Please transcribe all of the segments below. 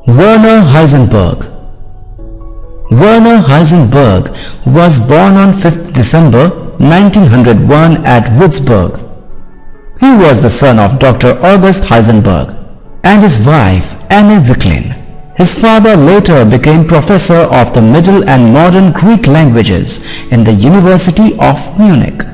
Werner Heisenberg. Werner Heisenberg was born on 5th December 1901 at Würzburg. He was the son of Dr. August Heisenberg and his wife Anne Wicklin. His father later became professor of the Middle and Modern Greek languages in the University of Munich.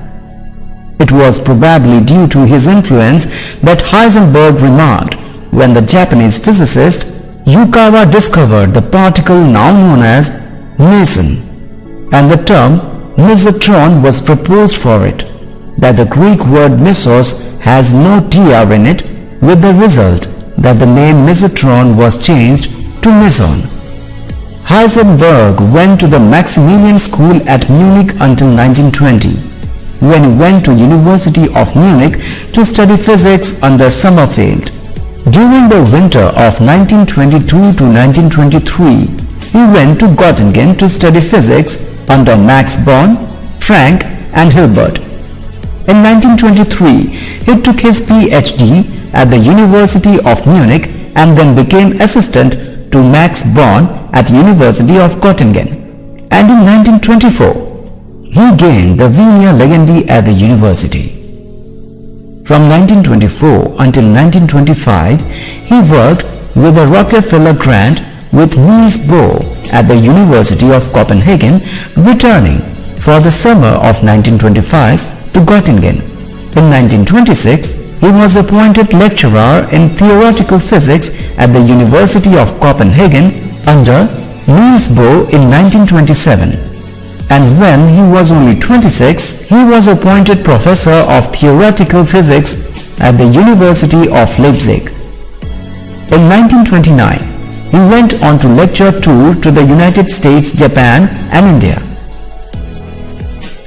It was probably due to his influence that Heisenberg remarked when the Japanese physicist Yukawa discovered the particle now known as meson, and the term mesotron was proposed for it, that the Greek word mesos has no tr in it, with the result that the name mesotron was changed to meson. Heisenberg went to the Maximilian School at Munich until 1920, when he went to University of Munich to study physics under Sommerfeld. During the winter of 1922 to 1923, he went to Göttingen to study physics under Max Born, Frank and Hilbert. In 1923, he took his PhD at the University of Munich and then became assistant to Max Born at University of Göttingen. And in 1924, he gained the Venia Legendi at the university. From 1924 until 1925, he worked with a Rockefeller grant with Niels Bohr at the University of Copenhagen, returning for the summer of 1925 to Göttingen. In 1926, he was appointed lecturer in theoretical physics at the University of Copenhagen under Niels Bohr in 1927. And when he was only 26, he was appointed professor of theoretical physics at the University of Leipzig. In 1929, he went on to lecture tour to the United States, Japan and India.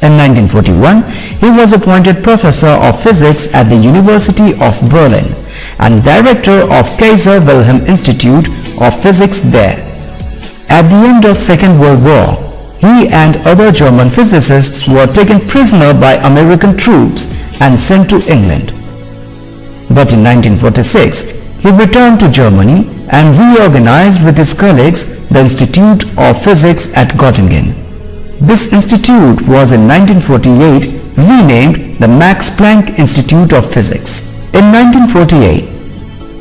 In 1941, he was appointed professor of physics at the University of Berlin and director of Kaiser Wilhelm Institute of Physics there. At the end of Second World War, he and other German physicists were taken prisoner by American troops and sent to England. But in 1946, he returned to Germany and reorganized with his colleagues the Institute of Physics at Göttingen. This institute was in 1948 renamed the Max Planck Institute of Physics. In 1948,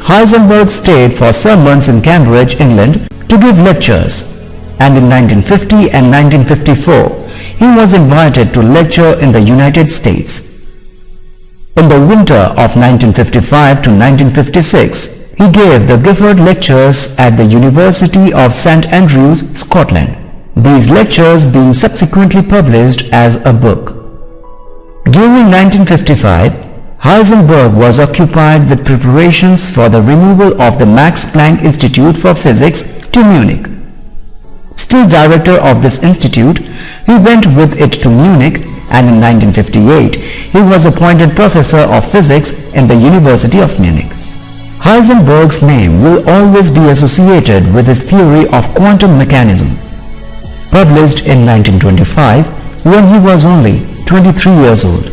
Heisenberg stayed for some months in Cambridge, England to give lectures. And in 1950 and 1954, he was invited to lecture in the United States. In the winter of 1955 to 1956, he gave the Gifford Lectures at the University of St Andrews, Scotland, these lectures being subsequently published as a book. During 1955, Heisenberg was occupied with preparations for the removal of the Max Planck Institute for Physics to Munich. Still director of this institute, he went with it to Munich, and in 1958 he was appointed professor of physics in the University of Munich. Heisenberg's name will always be associated with his theory of quantum mechanism, published in 1925 when he was only 23 years old.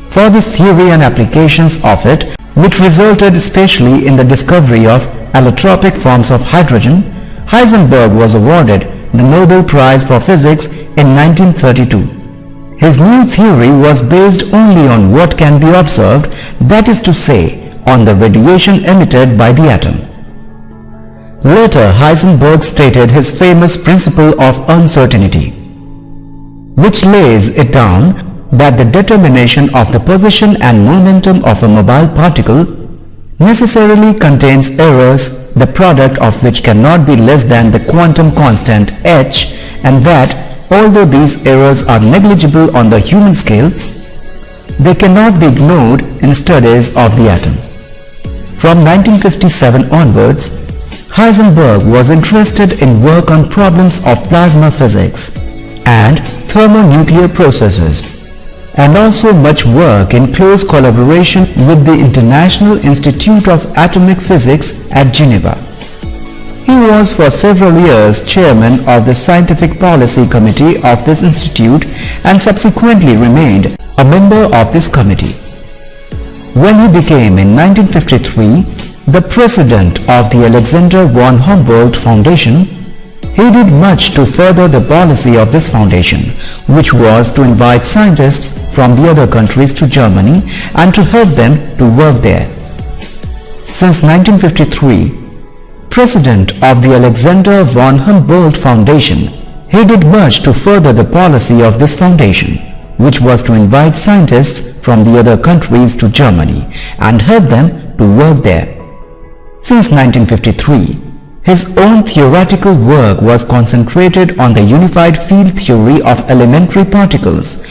For this theory and applications of it, which resulted especially in the discovery of allotropic forms of hydrogen, Heisenberg was awarded the Nobel Prize for Physics in 1932. His new theory was based only on what can be observed, that is to say, on the radiation emitted by the atom. Later, Heisenberg stated his famous principle of uncertainty, which lays it down that the determination of the position and momentum of a mobile particle necessarily contains errors, the product of which cannot be less than the quantum constant h, and that although these errors are negligible on the human scale, they cannot be ignored in studies of the atom. From 1957 onwards, Heisenberg was interested in work on problems of plasma physics and thermonuclear processes, and also much work in close collaboration with the International Institute of Atomic Physics at Geneva. He was for several years chairman of the Scientific Policy Committee of this institute and subsequently remained a member of this committee. When he became in 1953 the president of the Alexander von Humboldt Foundation, he did much to further the policy of this foundation, which was to invite scientists from the other countries to Germany and to help them to work there. Since 1953, president of the Alexander von Humboldt Foundation, he did much to further the policy of this foundation, which was to invite scientists from the other countries to Germany and help them to work there. Since 1953, his own theoretical work was concentrated on the unified field theory of elementary particles,